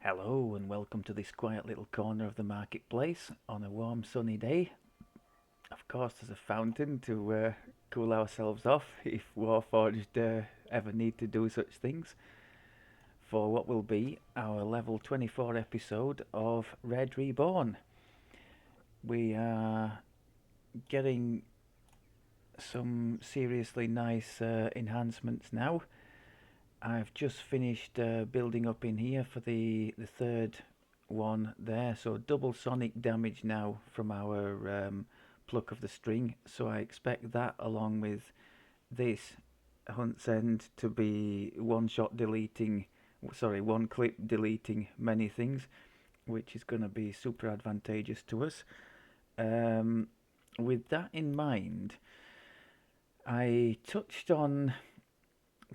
Hello and welcome to this quiet little corner of the marketplace on a warm sunny day. Of course, there's a fountain to cool ourselves off if Warforged ever need to do such things for what will be our level 24 episode of Red Reborn. We are getting some seriously nice enhancements now. I've just finished building up in here for the third one there, so double sonic damage now from our pluck of the string. So I expect that along with this hunt's end to be one clip deleting many things, which is going to be super advantageous to us. With that in mind, I touched on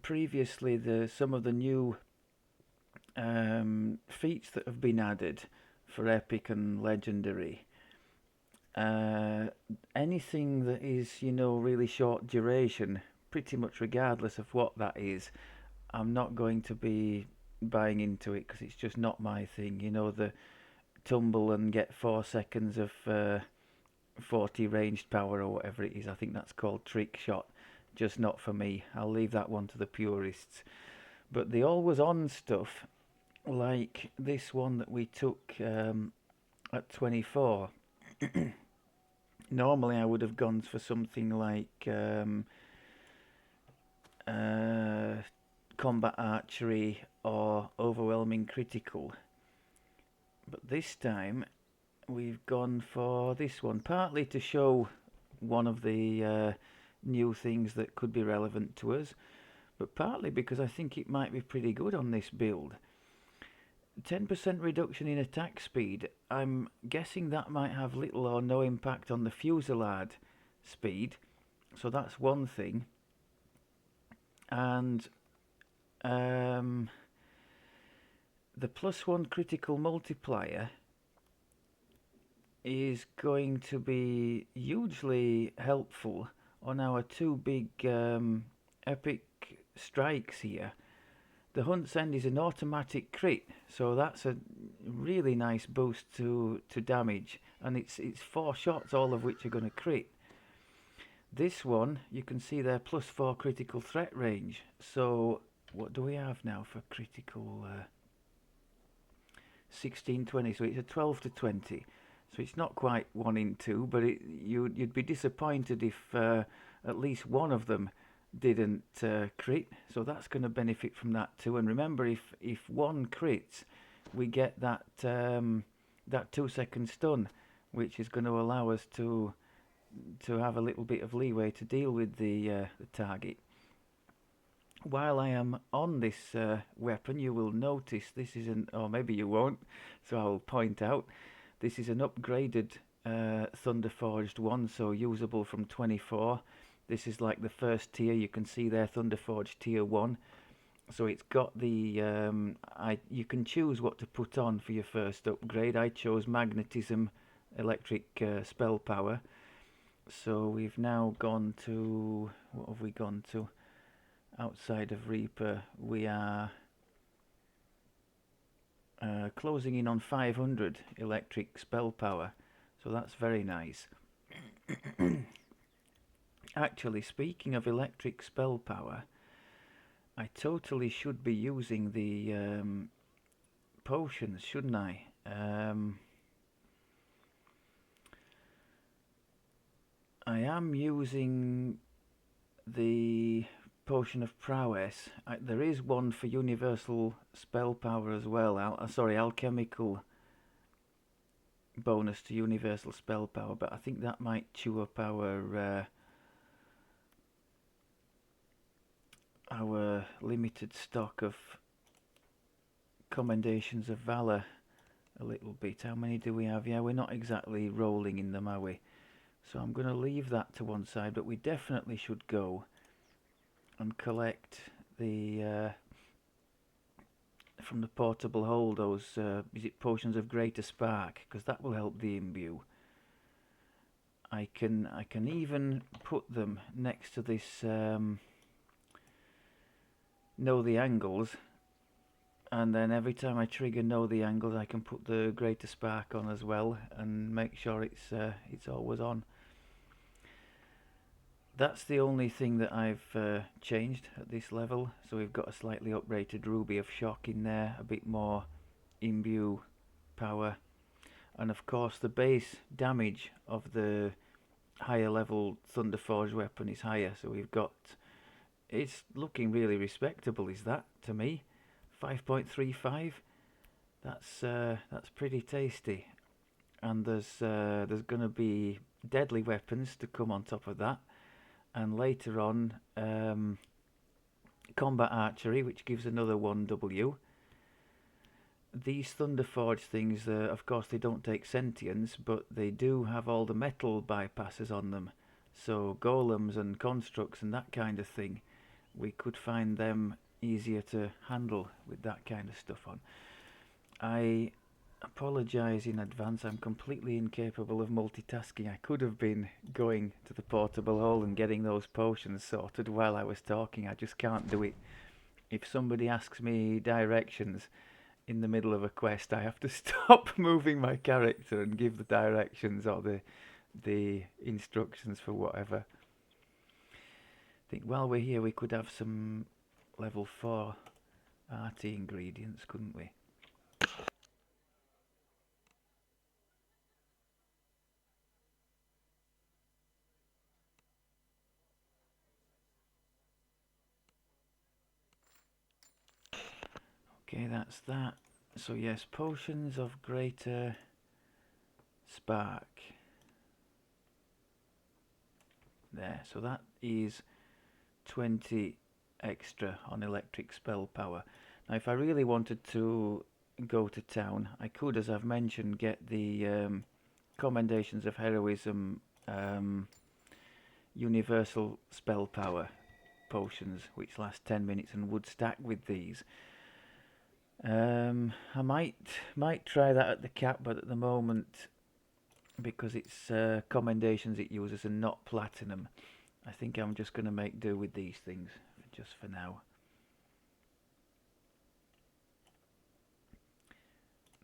previously some of the new feats that have been added for epic and legendary. Anything that is, really short duration, pretty much regardless of what that is, I'm not going to be buying into it because it's just not my thing. The tumble and get 4 seconds of 40 ranged power or whatever it is. I think that's called trick shot. Just not for me. I'll leave that one to the purists. But the always on stuff, like this one that we took at 24, normally I would have gone for something like combat archery or overwhelming critical. But this time we've gone for this one, partly to show one of the new things that could be relevant to us, but partly because I think it might be pretty good on this build. 10% reduction in attack speed. I'm guessing that might have little or no impact on the fusillade speed, so that's one thing. And the +1 critical multiplier is going to be hugely helpful on our two big epic strikes here. The Hunt's End is an automatic crit, so that's a really nice boost to damage, and it's 4 shots, all of which are going to crit. This one, you can see there, +4 critical threat range. So what do we have now for critical? 16-20, so it's a 12 to 20. So it's not quite 1 in 2, but you'd be disappointed if at least one of them didn't crit. So that's going to benefit from that too. And remember, if one crits, we get that 2-second stun, which is going to allow us to have a little bit of leeway to deal with the target. While I am on this weapon, you will notice this is or maybe you won't, so I'll point out, this is an upgraded Thunderforged one, so usable from 24. This is like the first tier. You can see there, Thunderforged tier 1. So it's got the you can choose what to put on for your first upgrade. I chose magnetism, electric spell power. So we've now gone to, what have we gone to? Outside of Reaper, we are closing in on 500 electric spell power, so that's very nice. Actually, speaking of electric spell power, I totally should be using the potions, shouldn't I? I am using the potion of prowess. There is one for universal spell power as well. Alchemical bonus to universal spell power, but I think that might chew up our limited stock of commendations of valor a little bit. How many do we have? Yeah, we're not exactly rolling in them, are we? So I'm going to leave that to one side, but we definitely should go and collect the from the portable hold those is it potions of greater spark, because that will help the imbue. I can even put them next to this know the angles And then every time I trigger know the angles, I can put the greater spark on as well and make sure it's always on. That's the only thing that I've changed at this level. So we've got a slightly uprated ruby of shock in there, a bit more imbue power, and of course the base damage of the higher level Thunderforge weapon is higher. So we've got, it's looking really respectable, is that to me? 5.35. That's pretty tasty. And there's going to be deadly weapons to come on top of that, and later on combat archery, which gives another 1W. These Thunderforge things, of course, they don't take sentience, but they do have all the metal bypasses on them. So golems and constructs and that kind of thing, we could find them easier to handle with that kind of stuff on. I apologise in advance, I'm completely incapable of multitasking. I could have been going to the portable hole and getting those potions sorted while I was talking. I just can't do it. If somebody asks me directions in the middle of a quest, I have to stop moving my character and give the directions or the instructions for whatever. I think while we're here we could have some level 4 Arti ingredients, couldn't we? Okay, that's that. So yes, potions of greater spark. There, so that is 20 extra on electric spell power. Now if I really wanted to go to town, I could, as I've mentioned, get the Commendations of Heroism universal spell power potions, which last 10 minutes and would stack with these. I might try that at the cap, but at the moment, because it's commendations it uses and not platinum, I think I'm just going to make do with these things just for now.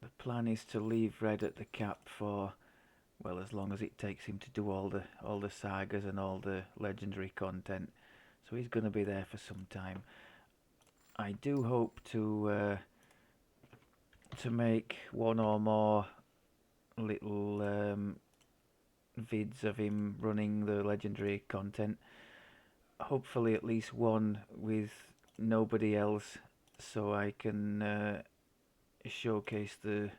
The plan is to leave Red at the cap for, well, as long as it takes him to do all the sagas and all the legendary content. So he's going to be there for some time. I do hope to make one or more little vids of him running the legendary content. Hopefully at least one with nobody else, so I can showcase the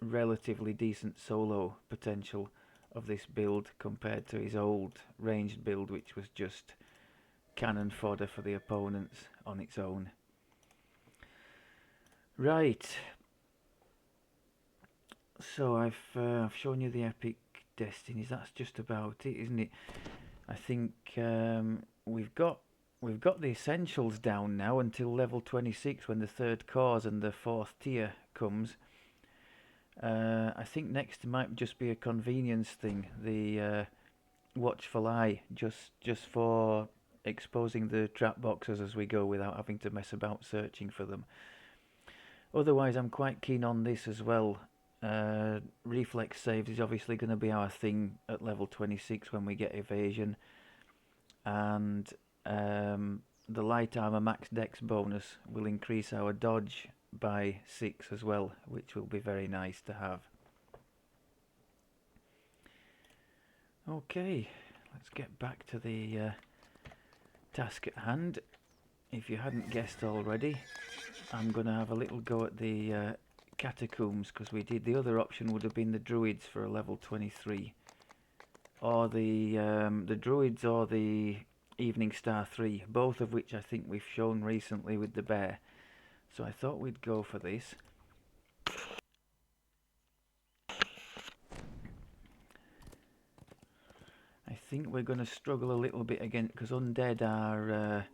relatively decent solo potential of this build compared to his old ranged build, which was just cannon fodder for the opponents on its own. Right, so I've shown you the epic destinies. That's just about it, isn't it? I think we've got the essentials down now until level 26, when the third cause and the fourth tier comes. I think next might just be a convenience thing, the watchful eye, just for exposing the trap boxes as we go without having to mess about searching for them. Otherwise, I'm quite keen on this as well. Reflex saves is obviously going to be our thing at level 26 when we get evasion, and the light armor max dex bonus will increase our dodge by 6 as well, which will be very nice to have. Okay, let's get back to the task at hand. If you hadn't guessed already, I'm going to have a little go at the Catacombs, because we did, the other option would have been the Druids for a level 23, or the Druids or the Evening Star 3, both of which I think we've shown recently with the bear. So I thought we'd go for this. I think we're going to struggle a little bit again, because undead are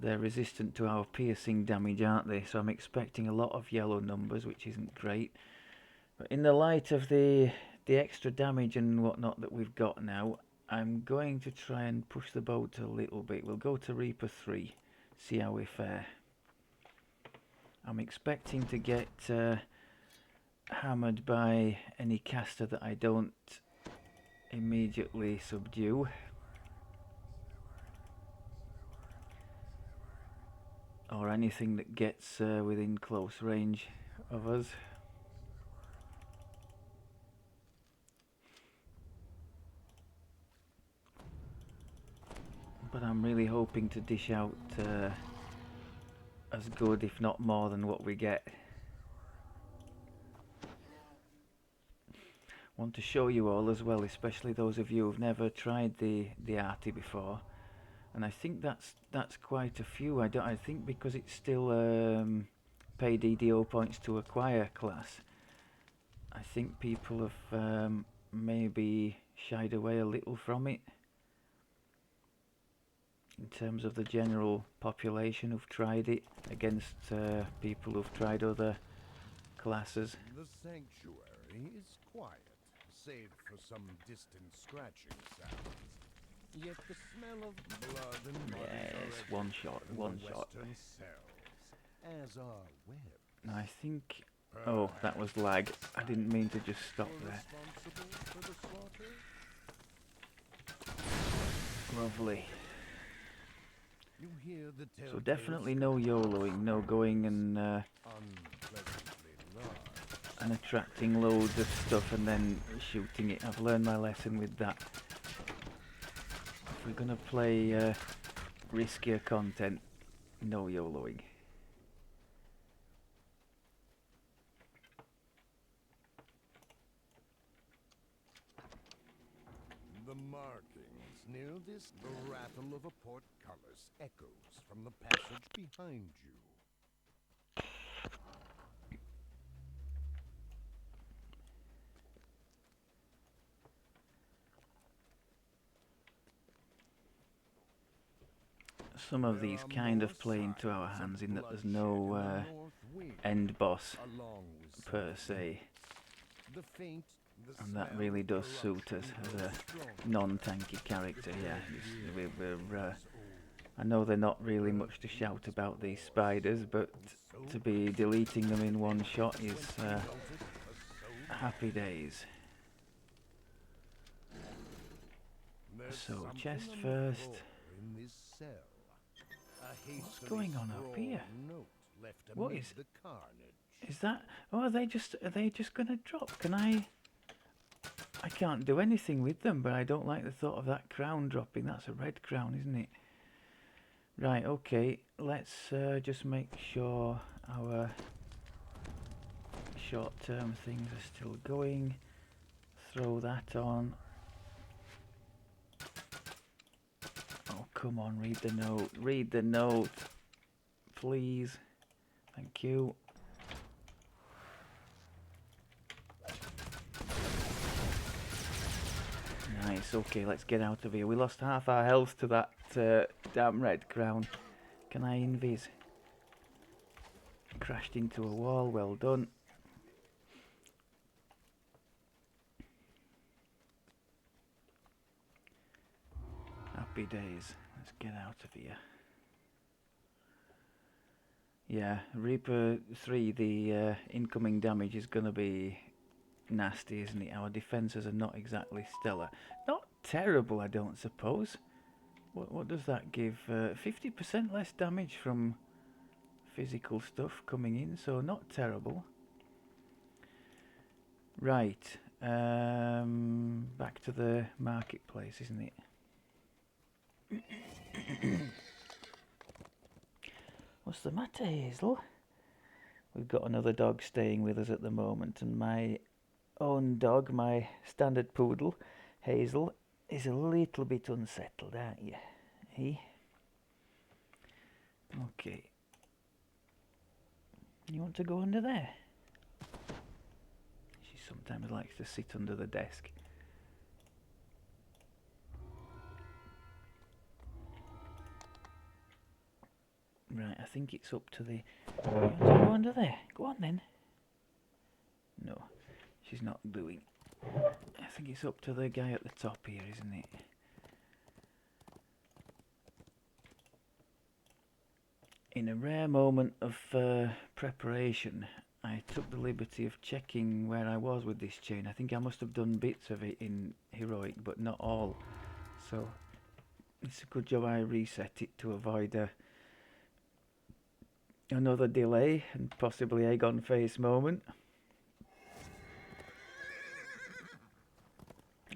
they're resistant to our piercing damage, aren't they? So I'm expecting a lot of yellow numbers, which isn't great. But in the light of the extra damage and whatnot that we've got now, I'm going to try and push the boat a little bit. We'll go to Reaper 3, see how we fare. I'm expecting to get hammered by any caster that I don't immediately subdue. Or anything that gets within close range of us. But I'm really hoping to dish out as good, if not more, than what we get. Want to show you all as well, especially those of you who've never tried the Arti before. And I think that's quite a few. I think because it's still pay DDO points to acquire class. I think people have maybe shied away a little from it. In terms of the general population who've tried it against people who've tried other classes. The sanctuary is quiet, save for some distant scratching sounds. Yet the smell of blood and bodies Yes, one shot. Cells, as are webs. I think... Oh, that was lag. I didn't mean to just stop there. For the slaughter? Lovely. You hear the So definitely no YOLOing, no going and attracting loads of stuff and then shooting it. I've learned my lesson with that. If we're gonna play riskier content, no YOLOing. The markings near this, the rattle of a portcullis echoes from the passage behind you. Some of these kind of play into our hands in that there's no end boss per se, and that really does suit us as a non-tanky character. Yeah, we're I know they're not really much to shout about, these spiders, but to be deleting them in one shot is happy days. So, chest first. What's going on up here? What is that? Oh, are they just gonna drop? Can I can't do anything with them, but I don't like the thought of that crown dropping. That's a red crown, isn't it? Right, okay, let's just make sure our short-term things are still going. Throw that on. Oh, come on, read the note. Read the note. Please. Thank you. Nice, okay, let's get out of here. We lost half our health to that damn red crown. Can I invis? Crashed into a wall, well done. Happy days. Let's get out of here. Yeah, Reaper 3, the incoming damage is going to be nasty, isn't it? Our defences are not exactly stellar. Not terrible, I don't suppose. What does that give? 50% less damage from physical stuff coming in, so not terrible. Right, back to the marketplace, isn't it? What's the matter, Hazel? We've got another dog staying with us at the moment, and my own dog, my standard poodle, Hazel, is a little bit unsettled, aren't you? Eh? Okay. You want to go under there? She sometimes likes to sit under the desk. Right, I think it's up to the... You want to go under there? Go on then. No, she's not doing. I think it's up to the guy at the top here, isn't it? In a rare moment of preparation, I took the liberty of checking where I was with this chain. I think I must have done bits of it in Heroic, but not all. So it's a good job I reset it to avoid another delay and possibly egg on face moment.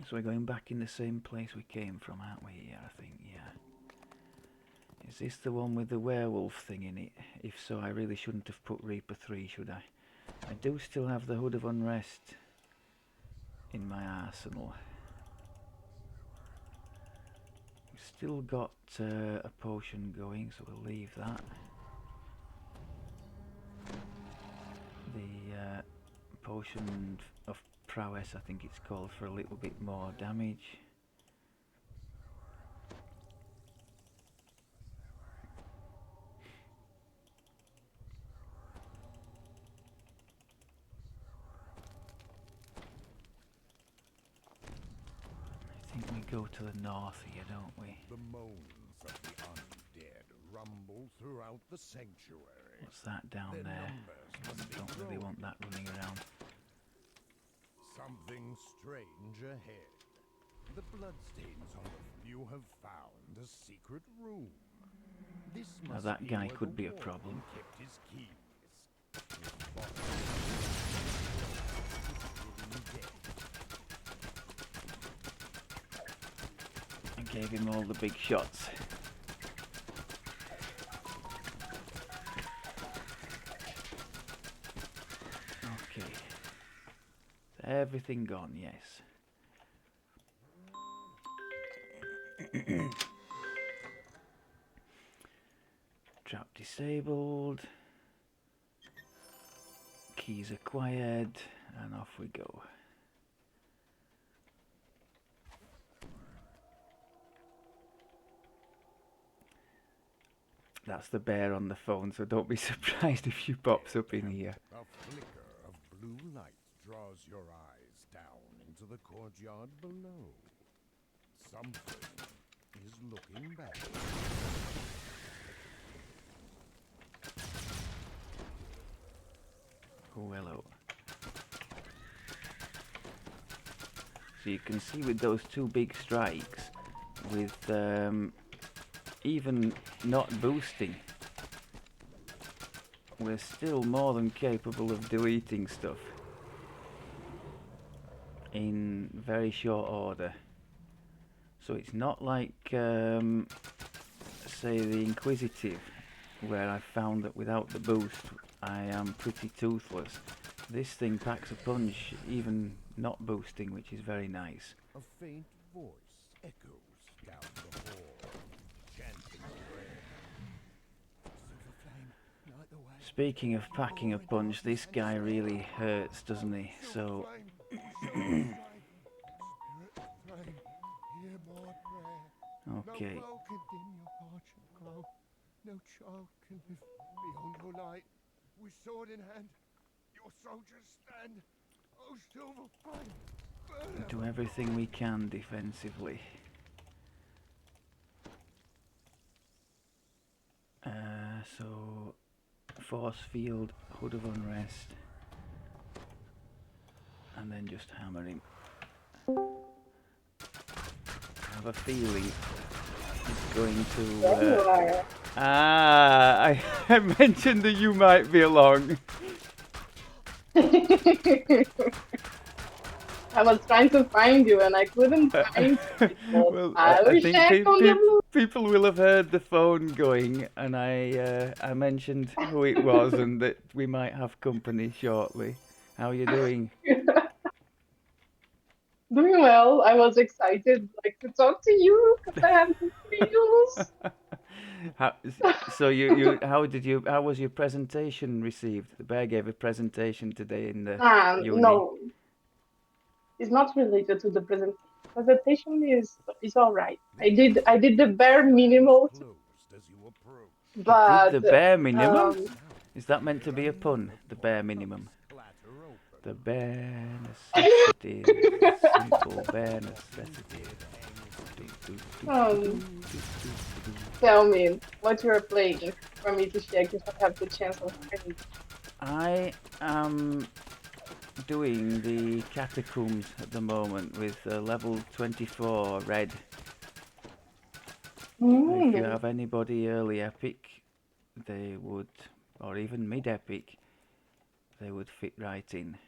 So we're going back in the same place we came from, aren't we? Here, I think, yeah. Is this the one with the werewolf thing in it? If so, I really shouldn't have put Reaper 3, should I? I do still have the Hood of Unrest in my arsenal. We've still got a potion going, so we'll leave that. The potion of prowess, I think it's called, for a little bit more damage. I think we go to the north here, don't we? The moans of the undead rumble throughout the sanctuary. What's that down Their there? numbers must be Don't really growing. want that running around. Something strange ahead. The bloodstains on the you have found a secret room. This Now must that be guy where could the be a warden problem. kept his keys. His body is dead. I gave him all the big shots. Okay. Everything gone, yes. Trap disabled. Keys acquired, and off we go. That's the bear on the phone, so don't be surprised if she pops up in here. A flicker of blue light draws your eyes down into the courtyard below. Something is looking back. Oh, hello. So you can see with those two big strikes, with even not boosting, we're still more than capable of deleting stuff in very short order. So it's not like, say, the Inquisitive, where I found that without the boost I am pretty toothless. This thing packs a punch, even not boosting, which is very nice. A faint voice echoes down the hall, chanting prayer. Silver flame, light the way. Speaking of packing a punch, this guy really hurts, doesn't he? So, okay. No foe can dim your parchment glow. No child can live beyond your light. With sword in hand, your soldiers stand. Oh, silver flame, burn Do everything we can defensively. So, force field, Hood of Unrest, and then just hammer him. I have a feeling it's going to. I mentioned that you might be along. I was trying to find you and I couldn't find you. Well, I will think check on the blue. people will have heard the phone going, and I mentioned who it was and that we might have company shortly. How are you doing? Doing well. I was excited like to talk to you because I have good news. So how was your presentation received? The bear gave a presentation today in the uni. No, it's not related to the presentation. Presentation is all right. I did the bare minimum, closed as you approach. but The bare minimum? Is that meant to be a pun? The bare minimum. Clatter open. The bare necessities. Simple bare necessities. Tell me what you're playing for me to check if I have the chance of winning. I am doing the Catacombs at the moment with level 24 red. If you have anybody early epic, they would, or even mid epic, they would fit right in.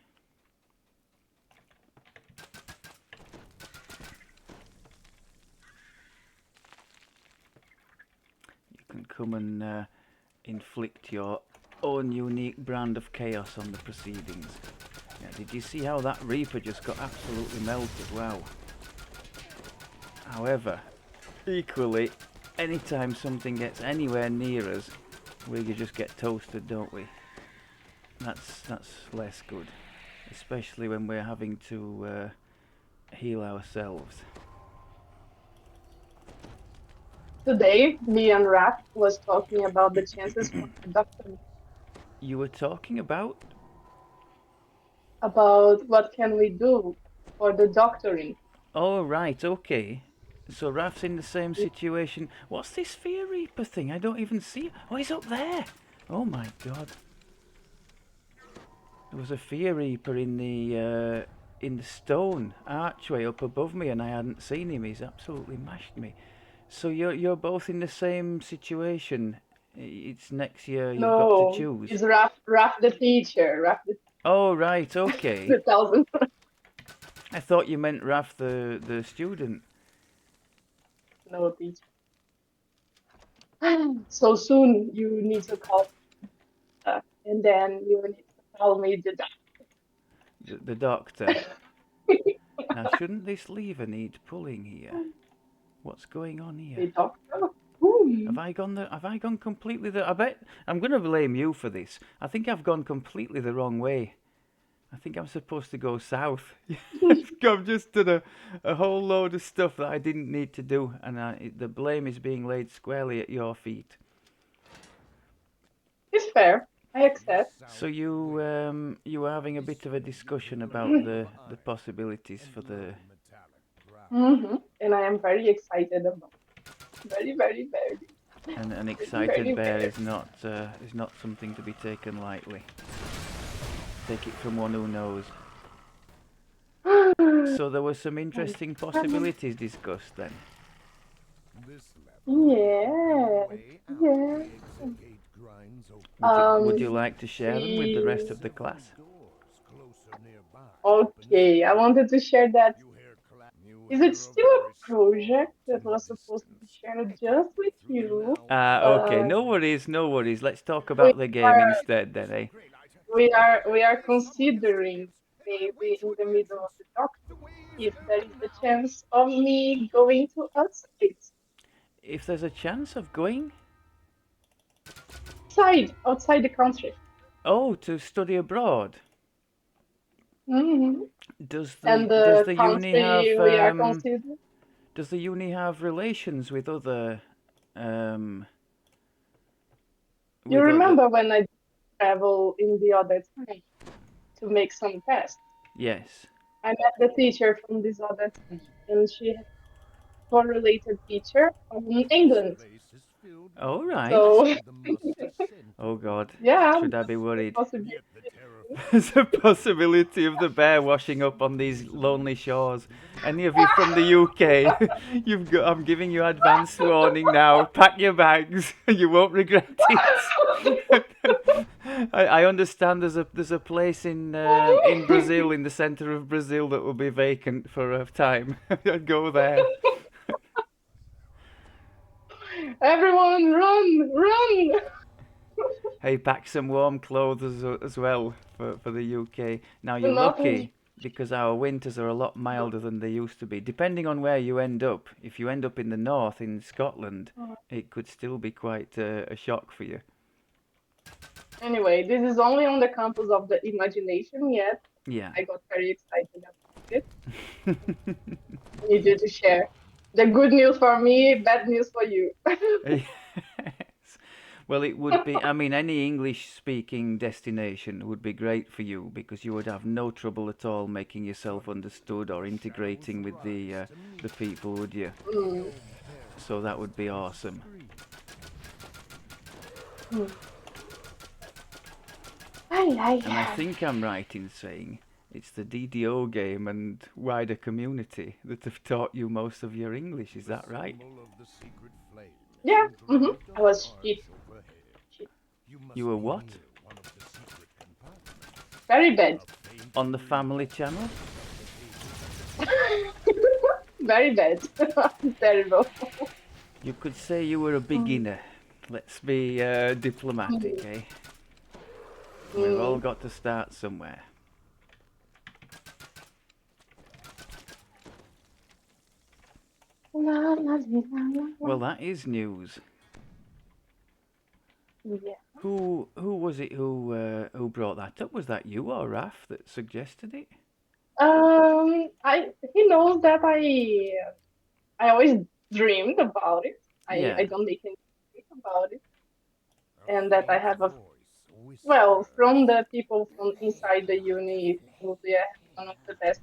You can come and inflict your own unique brand of chaos on the proceedings. Yeah, did you see how that Reaper just got absolutely melted? Wow. However, equally, anytime something gets anywhere near us, we just get toasted, don't we? That's less good, especially when we're having to heal ourselves. Today, me and Raph was talking about the chances for the doctor, You were talking about? about what can we do for the doctoring. Oh, right, okay. So Raf's in the same situation. What's this Fear Reaper thing? I don't even see. Oh, he's up there. Oh my god. There was a Fear Reaper in the stone archway up above me, and I hadn't seen him. He's absolutely mashed me. So you're both in the same situation. It's next year. You've got to No, choose. it's Raph the teacher, Raph Oh right, okay. the thousand. I thought you meant Raf the student. No teacher. So soon you need to call, and then you need to tell me the The doctor. Now shouldn't this lever need pulling here? What's going on here? doctor. Have I gone completely I bet I'm gonna blame you for this. I think I've gone completely the wrong way. I think I'm supposed to go south. I've just done a whole load of stuff that I didn't need to do, and the blame is being laid squarely at your feet. It's fair. I accept. So you were having a bit of a discussion about the possibilities for the. And I am very excited about it. Very, very, very. And an Very, excited very, bear very. is not something to be taken lightly. Take it from one who knows. So there were some interesting possibilities discussed then. Yeah. Yeah. Would you like to share them with the rest of the class? Okay, I wanted to share that. Is it still a project that was supposed to be shared just with you? Okay, Uh, no worries, no worries. Let's talk we about the game are instead then, eh? we are considering maybe in the middle of the talk if there is a chance of me going to outside, If there's a chance of going, outside the country. oh, to study abroad. hmm Does And does the the uni have country we are considering. does the uni have relations with other um You with other? remember when I travel in the other time to make some tests? Yes. I met the teacher from this other time, and she has a correlated teacher from England. All right. So Oh God. yeah, Should I be worried? possibly. There's a possibility of the bear washing up on these lonely shores. Any of you from the UK, I'm giving you advance warning now. Pack your bags. You won't regret it. I understand there's a place in Brazil, in the centre of Brazil, that will be vacant for a time. I'd go there. Everyone, run, run! Hey, pack some warm clothes as well for the UK. Now Do you're not lucky because our winters are a lot milder than they used to be. Depending on where you end up, if you end up in the north in Scotland, it could still be quite a shock for you. Anyway, this is only on the campus of the imagination yet. Yeah. I got very excited about it. I need you to share the good news for me, bad news for you. Yes. Well, it would be. I mean, any English-speaking destination would be great for you because you would have no trouble at all making yourself understood or integrating with the people, would you? Mm, So that would be awesome. mm. Ay, ay, And I ay. think I'm right in saying it's the DDO game and wider community that have taught you most of your English. Is that right? Yeah, I was shit, shit, You were what? very bad, On the family channel? very bad, terrible. You could say you were a Mm, beginner. Let's be diplomatic, mm, eh? We've all mm. got to start somewhere. La, la, li, la, la, la. Well, that is news. Yeah. Who was it who brought that up? Was that you or Raf that suggested it? He knows that I always dreamed about it. I Yeah. don't make any think about it, and that I have a well from the people from inside the uni, probably I have one of the best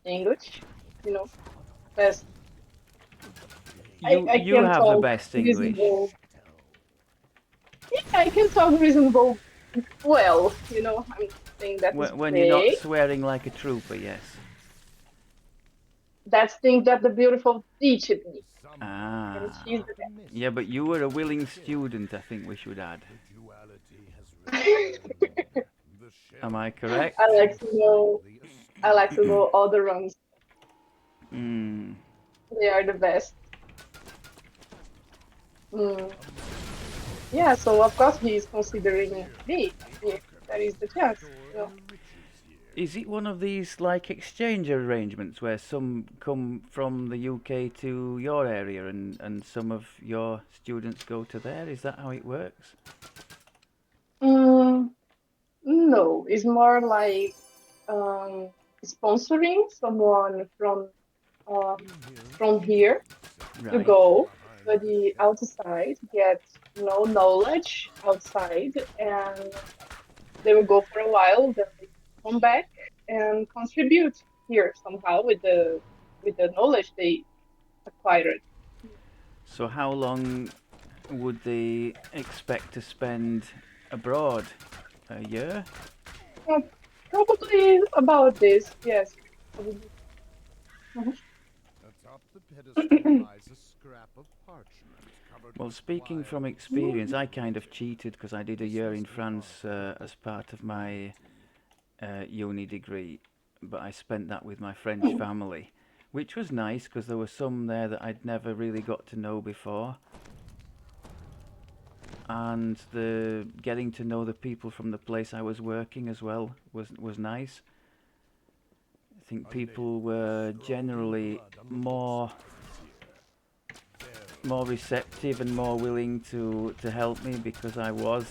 English, you know, best. You I you can have the talk best English. reasonable. Yeah, I can talk reasonable well, you know. I'm not saying that is When you're not great. swearing like a trooper, yes. That's thing that the beautiful teaches me, and Ah. she's the Yeah, but you were a willing student, I think we should add. best. Am I I correct? like to know. I like to know all the runs. Hmm. They are the best. Mm. Yeah, so of course he is considering me if there is the chance. You know. Is it one of these like exchange arrangements where some come from the UK to your area and some of your students go to there? Is that how it works? Mm, no, it's more like um, sponsoring someone from here to Right. go study outside, get knowledge outside, and they will go for a while, then they come back and contribute here somehow with the knowledge they acquired. So how long would they expect to spend abroad? A year? Uh, Probably about this, yes. Probably. Mhm. Well, speaking from experience, I kind of cheated because I did a year in France as part of my uni degree, but I spent that with my French family, which was nice because there were some there that I'd never really got to know before. And the getting to know the people from the place I was working as well was nice. I think people were generally more receptive and more willing to help me because I was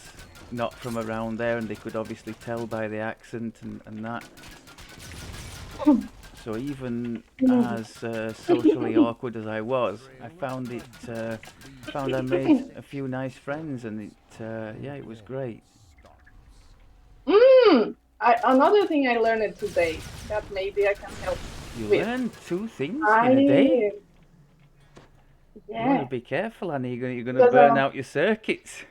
not from around there and they could obviously tell by the accent and that. So even as socially awkward as I was, I found I made a few nice friends and yeah, it was great. Another thing I learned today that maybe I can help You with. learn two things in a day. I You want to Yeah, be careful, Annie. You're gonna because burn out your circuits.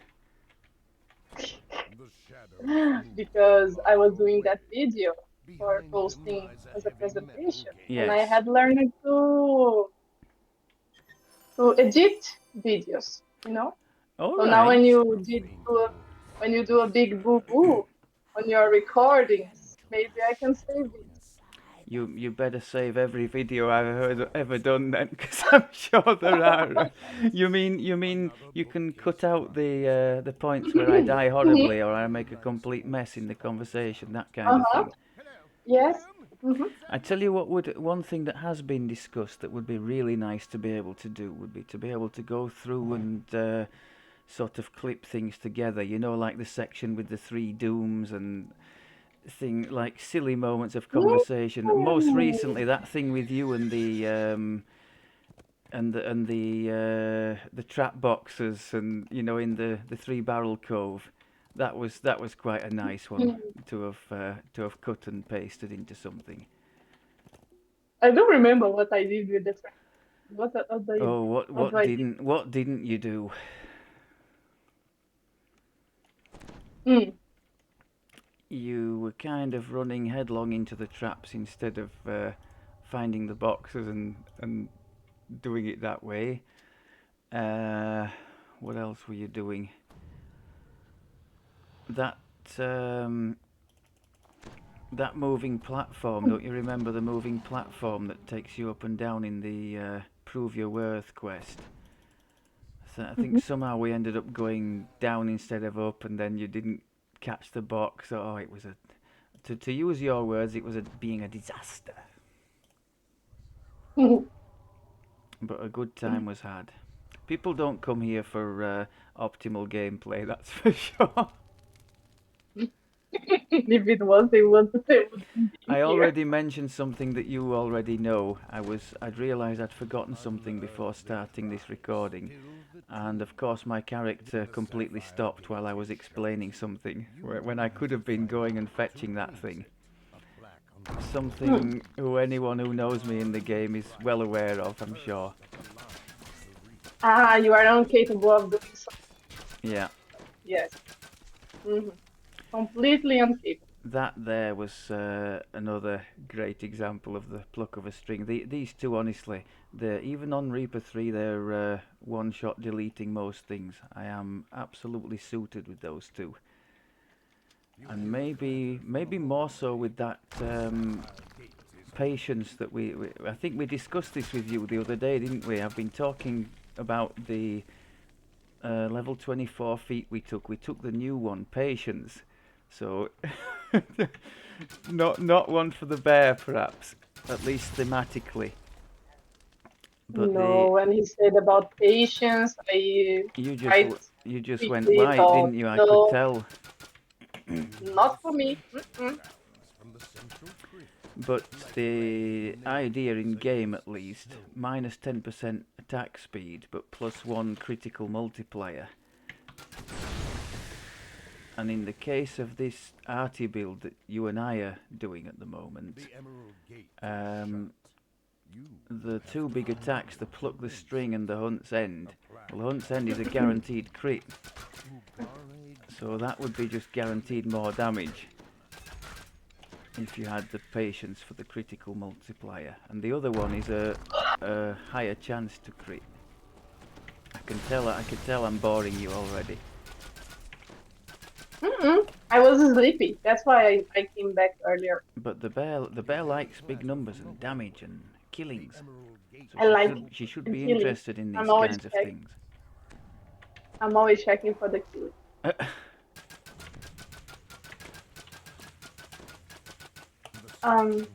because I was doing that video for posting as a presentation, and I Yes. had learned to edit videos, you know. All So now right. when you do a big boo boo on your recordings, maybe I can save it. You better save every video I've ever done then, because I'm sure there are. You mean you can cut out the points where I die Mhm. horribly or I make a complete mess in the conversation, that kind of Uh-huh. thing. Yes. Hmm. I tell you what, would one thing that has been discussed that would be really nice to be able to do would be to be able to go through and sort of clip things together. You know, like the section with the three dooms and thing like silly moments of conversation. Most recently, that thing with you and and the trap boxes, and in the three barrel cove, that was quite a nice one to have cut and pasted into something. I don't remember what I did with the track. Oh, what What do what I did? didn't what didn't you do? Mm. You were kind of running headlong into the traps instead of finding the boxes and doing it that way. Uh, what else were you doing? That um, that moving platform. Don't you remember the moving platform that takes you up and down in the Prove Your Worth quest? So I think Mhm. somehow we ended up going down instead of up, and then you didn't catch the box. Oh, it was a to use your words, it was being a disaster. But a good time was had. People don't come here for optimal gameplay, that's for sure. If it was, they wouldn't be I here. already mentioned something that you already know. I'd realised I'd forgotten something before starting this recording, and of course my character completely stopped while I was explaining something, when I could have been going and fetching that thing. Hmm. Something who anyone who knows me in the game is well aware of, I'm sure. Ah, you are incapable of doing so. Yeah, Yes. Hmm. Completely incapable. that there was another great example of the pluck of a string. These two, honestly, even on Reaper 3, they're one-shot deleting most things. I am absolutely suited with those two. And maybe more so with that patience that I think we discussed this with you the other day, didn't we? I've been talking about the level 24 feat we took. We took the new one, patience. So not one for the bear, perhaps, at least thematically. But No, when he said about patience, I you just quite you just went quickly white, thought, didn't you? I could no, tell. not for me. Mm-mm. But the idea in game, at least, minus 10% attack speed, but plus one critical multiplier. And in the case of this Arti build that you and I are doing at the moment, um, the two big attacks, the Pluck the String and the Hunt's End, well, the Hunt's End is a guaranteed crit, so that would be just guaranteed more damage if you had the patience for the critical multiplier. And the other one is a higher chance to crit. I can tell I'm boring you already. Mm-mm. I was sleepy. That's why I came back earlier. But the bear likes big numbers and damage and killings, so I like she should and be killing. interested in I'm these always kinds of check. things. I'm always checking for the killing. Um,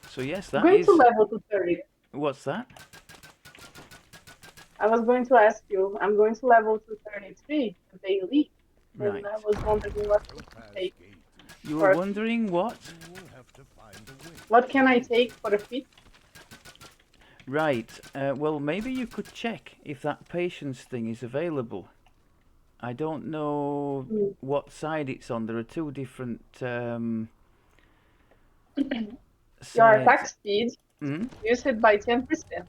So yes, I'm that going to is level to 30. what's that? I was going to ask you. I'm going to level to 33 daily, and Right. I was wondering what can I take You were for a feat. wondering what? What can I take for a feat? Right. Well, maybe you could check if that patience thing is available. I don't know Mm. what side it's on. There are two different Your sides. attack speed Hmm? reduced by 10%.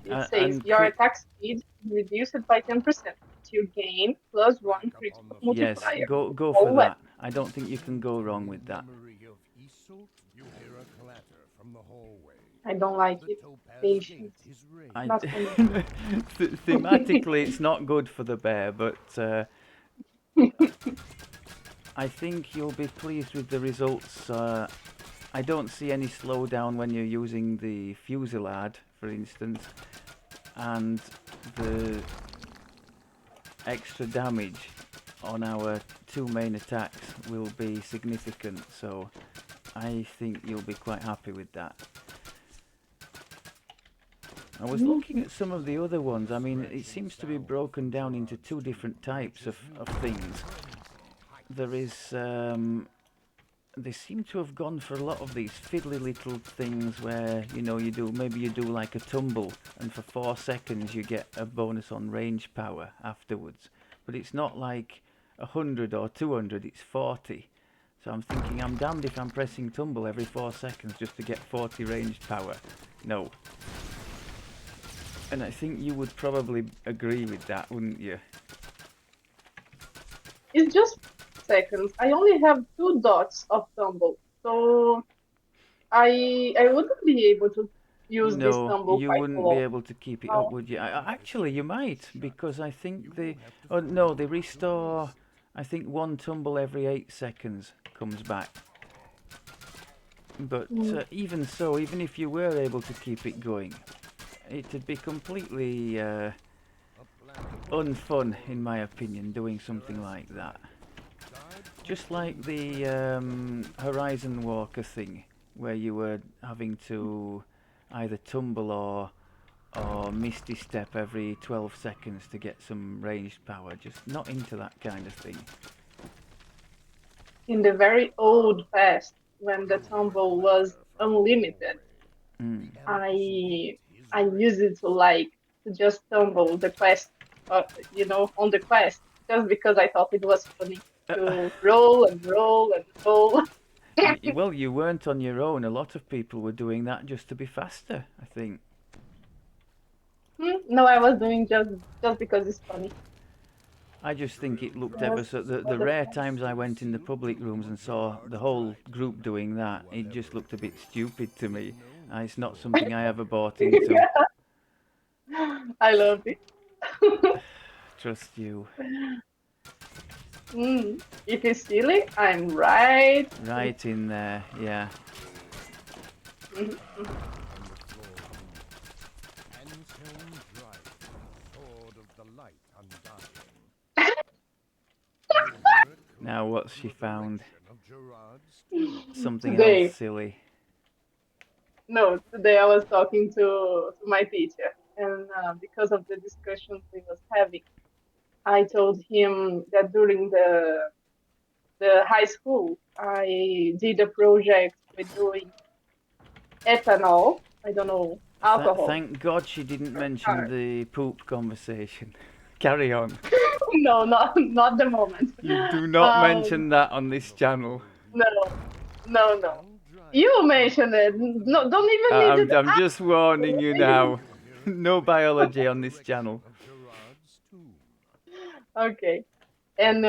It says And your crit. attack speed reduced by 10%. You gain plus one critical Yes, multiplier. go for Oh, what? that. I don't think you can go wrong with that. I don't like it. Patience. I Not for me. thematically, it's not good for the bear, but I think you'll be pleased with the results. I don't see any slowdown when you're using the fusillade, for instance, and the extra damage on our two main attacks will be significant, so I think you'll be quite happy with that. I was looking at some of the other ones. I mean, it seems to be broken down into two different types of things. There is they seem to have gone for a lot of these fiddly little things where maybe you do like a tumble, and for 4 seconds you get a bonus on range power afterwards. But it's not like 100 or 200; it's 40. So I'm thinking I'm damned if I'm pressing tumble every 4 seconds just to get 40 ranged power. No. And I think you would probably agree with that, wouldn't you? It's just seconds. I only have 2 dots of tumble, so I wouldn't be able to use this No, tumble you quite wouldn't be long. able to keep it up, No. would you? Actually, you might, because I think they... Oh, no, they restore... I think one tumble every 8 seconds comes back. But Mm. even so, even if you were able to keep it going, it'd be completely unfun, in my opinion, doing something like that. Just like the Horizon Walker thing, where you were having to either tumble or Misty Step every 12 seconds to get some ranged power. Just not into that kind of thing. In the very old past, when the tumble was unlimited, Mm. I used it to just tumble the quest, on the quest, just because I thought it was funny to roll and roll and roll. Well, you weren't on your own. A lot of people were doing that just to be faster, I think. No, I was doing just because it's funny. I just think it looked ever Just so... The for the rare fun. times I went in the public rooms and saw the whole group doing that, it just looked a bit stupid to me. It's not something I ever bought into. I love it. Trust you. If it's silly, I'm right. Right in there, yeah. Mhm, mhm. Now what's she found? Something else Today, silly. no, today I was talking to my teacher, and because of the discussions we was having, I told him that during the high school, I did a project with doing ethanol. I don't know, alcohol. Thank God she didn't For mention cars. the poop conversation. Carry on. No, not the moment. You do not Um, mention that on this channel. no, no. You mentioned it. No, don't even need to I'm ask just warning you me. now. No biology on this channel. Okay. And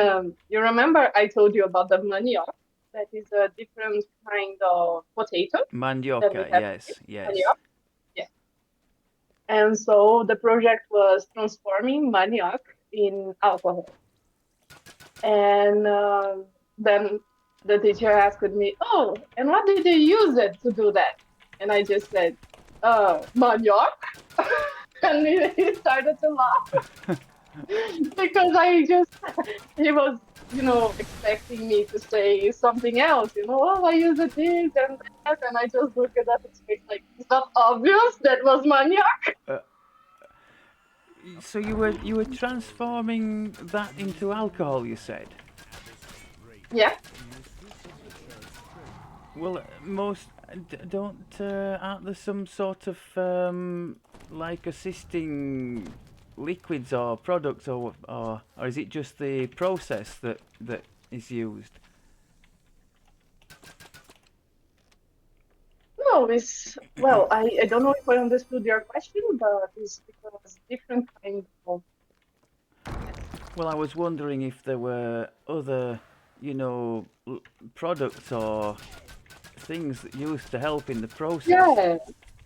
you remember I told you about the manioc? That is a different kind of potato that we Mandioca, have here. yes, yes. Manioc. Yeah. And so the project was transforming manioc in alcohol. And then the teacher asked me, "Oh, and what did you use it to do that?" And I just said, manioc." And he started to laugh because he was, expecting me to say something else, oh, I use it this and that. And I just looked at his face like, it's not obvious that was manioc. Uh, so you were transforming that into alcohol, you said? Yeah. Well, most don't aren't there some sort of like assisting liquids or products or is it just the process that is used? No, well, I don't know if I understood your question, but it's because different kind of, Well, I was wondering if there were other, products or things that used to help in the process. yeah,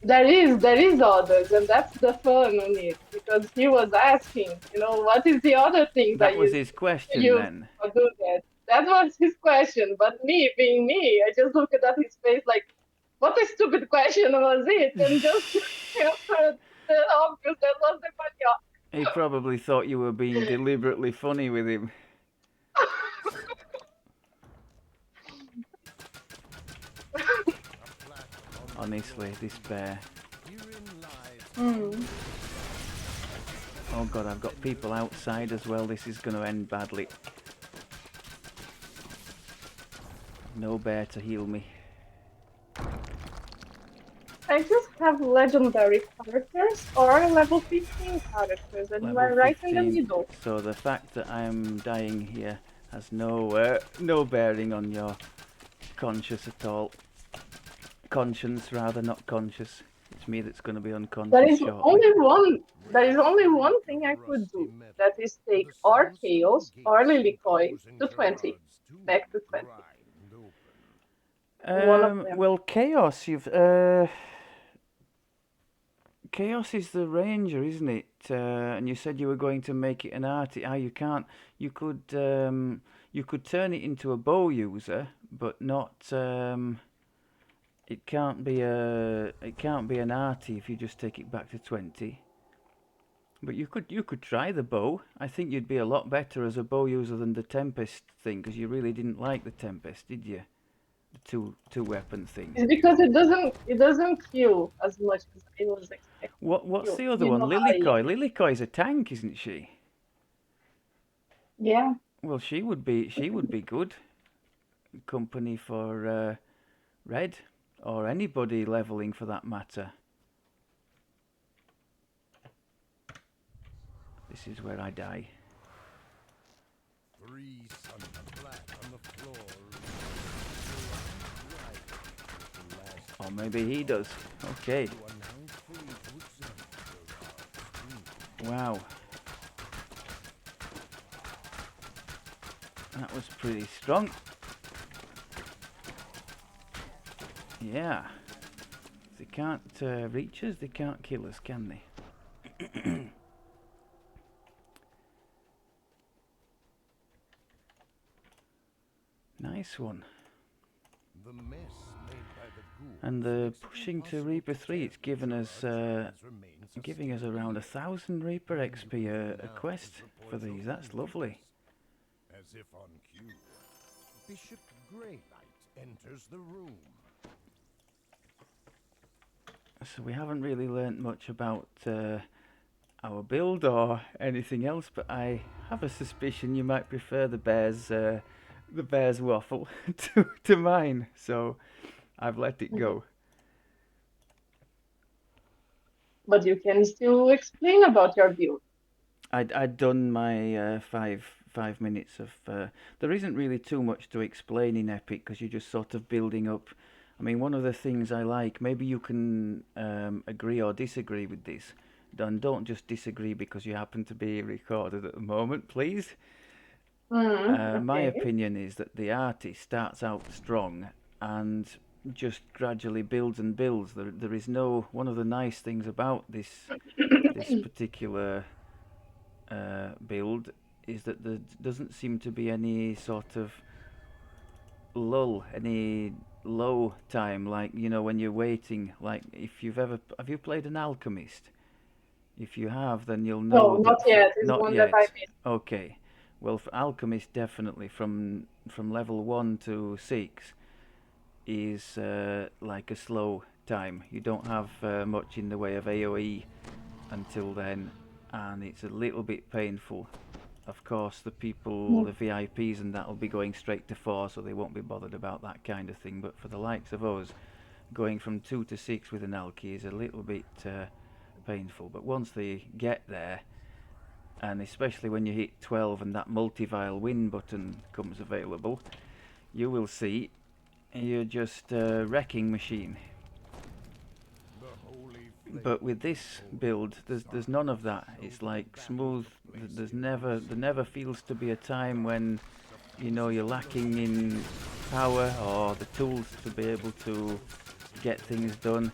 there is others, and that's the fun on it, because he was asking, what is the other things I That was his question use then. to do that? That was his question, but me being me, I just looked at his face like, what a stupid question was it? And just answered the obvious, that was the question. He probably thought you were being deliberately funny with him. Honestly, despair. Mm. Oh god, I've got people outside as well. This is going to end badly. No bear to heal me. I just have legendary characters or level 15 characters, and you Level are right in the 15. middle. So the fact that I am dying here has no bearing on your conscious at all. Conscience, rather, not conscious. It's me that's going to be There unconscious is shortly. only one. There is only one thing I could do. That is take or Chaos or Lilikoi to 20, back to 20. One of them. Well, Chaos, Chaos is the ranger, isn't it? And you said you were going to make it an arty. You can't. You could turn it into a bow user, but not. It can't be an arty if you just take it back to 20. But you could try the bow. I think you'd be a lot better as a bow user than the Tempest thing, because you really didn't like the Tempest, did you? The two weapon thing. It's because it doesn't kill as much as I was expecting. What's the other You one? know, Lilikoi. Lilikoi is a tank, isn't she? yeah. Well, she would be good company for Red, or anybody leveling for that matter. This is where I die. 3 sons flat on the floor. Or maybe he does. Okay. Wow. That was pretty strong. Yeah. They can't reach us, they can't kill us, can they? Nice one. And the pushing to Reaper 3, it's given us giving us around 1,000 Reaper XP a quest for these. That's lovely. As if on cue, Bishop Greylight enters the room. So we haven't really learnt much about our build or anything else, but I have a suspicion you might prefer the bear's waffle to mine. So I've let it go. But you can still explain about your build. I'd done my 5 minutes of. There isn't really too much to explain in Epic because you're just sort of building up. I mean, one of the things I like, maybe you can agree or disagree with this. And don't just disagree because you happen to be recorded at the moment, please. Okay. My opinion is that the artist starts out strong and just gradually builds and builds. There is no. One of the nice things about this particular build is that there doesn't seem to be any sort of lull, any low time, like when you're waiting. Like if have you played an alchemist? If you have, then you'll know. No, not yet. It's Not one yet. that I missed. Okay. Well, for alchemist, definitely from level 1 to 6 is like a slow time. You don't have much in the way of AoE until then, and it's a little bit painful. Of course, the people, the VIPs and that will be going straight to 4, so they won't be bothered about that kind of thing. But for the likes of us, going from 2 to 6 with an alky is a little bit painful. But once they get there, and especially when you hit 12 and that multi-vial win button comes available, you will see you're just a wrecking machine. But with this build, there's none of that. It's like smooth. There never feels to be a time when you're lacking in power or the tools to be able to get things done.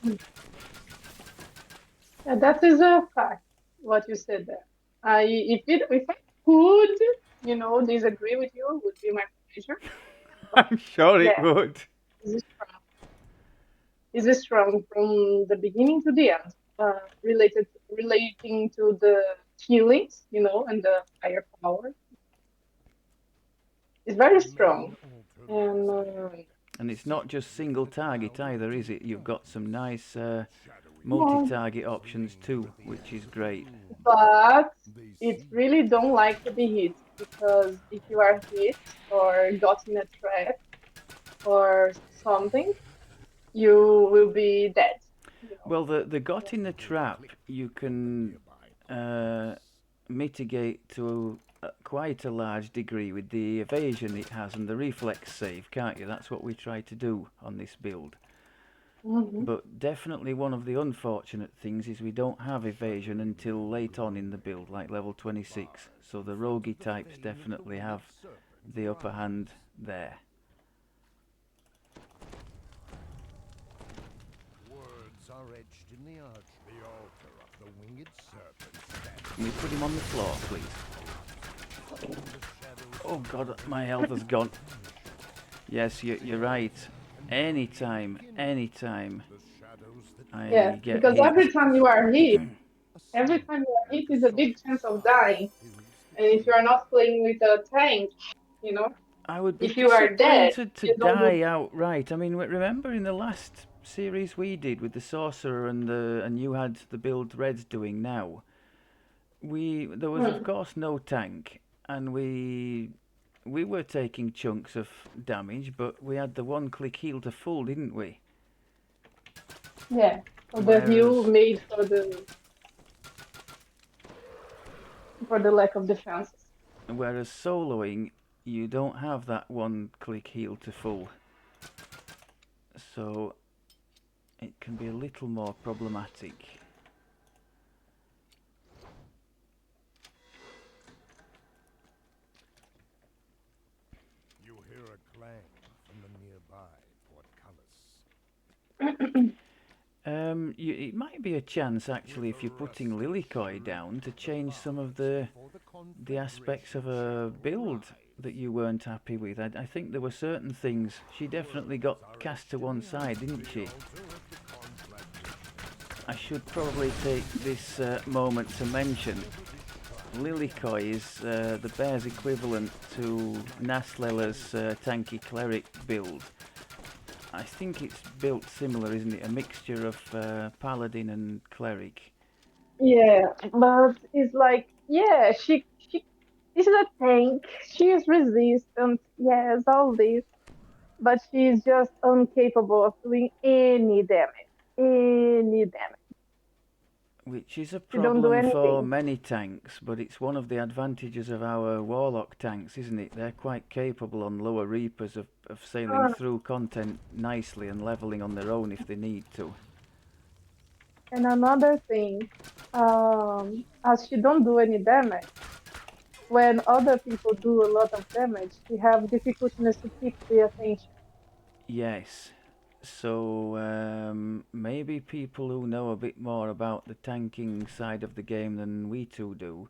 Yeah, that is a fact. What you said there. If I could, disagree with you, it would be my pleasure. I'm sure it Yeah. would. Is strong from the beginning to the end. Relating to the healings, and the higher power. It's very strong. And it's not just single target either, is it? You've got some nice multi-target options too, which is great. But it really don't like to be hit, because if you are hit or got in a trap, or something, you will be dead. You know. Well, the got in the trap you can mitigate to quite a large degree with the evasion it has and the reflex save, can't you? That's what we try to do on this build. Hmm. But definitely one of the unfortunate things is we don't have evasion until late on in the build, like level 26. So the roguey types definitely have the upper hand there. Words are etched in the arch, the altar of the winged serpent Can we put him on the floor, please? Oh god, my health has gone. Yes, you're right. Anytime Yeah, I get because hit, every time you are hit is a big chance of dying. And if you are not playing with a tank, you know, I would be if you are dead, disappointed to you don't do. die outright. I mean, remember in the last series we did with the sorcerer and you had the build Red's doing now. There was of Hmm. course no tank, and we were taking chunks of damage, but we had the one-click heal to full, didn't we? Yeah. So the heal Whereas made for the lack of defenses. whereas soloing, you don't have that one-click heal to full, so it can be a little more problematic. You hear a clang from the nearby portcullis. It might be a chance actually if you're putting Lilikoi down to change some of the aspects of a build that you weren't happy with. I think there were certain things she definitely got cast to one side, didn't she? I should probably take this moment to mention Lilikoi is the bear's equivalent to Naslela's tanky cleric build. I think it's built similar, isn't it? A mixture of paladin and cleric. Yeah, but it's like, yeah, she is a tank. She is resistant. Yes, all this, but she is just incapable of doing any damage. Any damage. Which is a She don't do problem for anything. many tanks, but it's one of the advantages of our Warlock tanks, isn't it? They're quite capable on lower Reapers of sailing Ah, through content nicely and levelling on their own if they need to. and another thing, as she don't do any damage, when other people do a lot of damage, she have difficulties to keep the attention. Yes. So maybe people who know a bit more about the tanking side of the game than we two do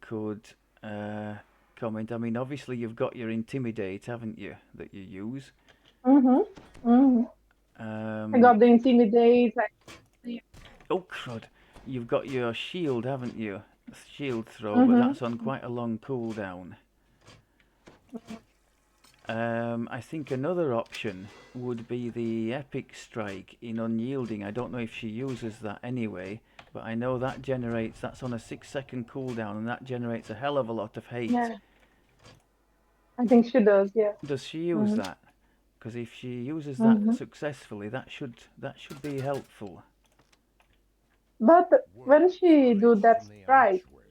could uh, comment. I mean, obviously you've got your intimidate, haven't you, that you use? Mhm. Mhm. I Um, got the intimidate. oh crud! You've got your shield, haven't you? Shield throw, but Mhm. that's on quite a long cooldown. I think another option would be the epic strike in unyielding. I don't know if she uses that anyway, but I know that that's on a 6 second cooldown and that generates a hell of a lot of hate. Yeah, I think she does. Yeah. Does she use Mhm. that? Because if she uses that Mhm. successfully, that should be helpful. But when Words she are do etched that in the strike, archway.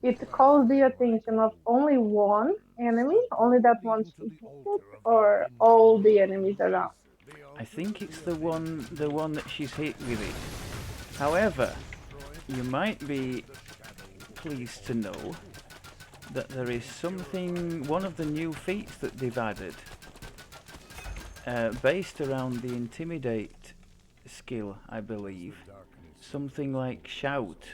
it calls the Clang like attention of old only one enemy, chimes, a only door that one leading to she the hit, altar of the or avenging all the maiden. enemies around. The I altar think of it's the avenging the one maiden. that she's hit with it. However, you might be pleased to know that there is something, one of the new feats that they've added, based around the intimidate skill, I believe. Something like shout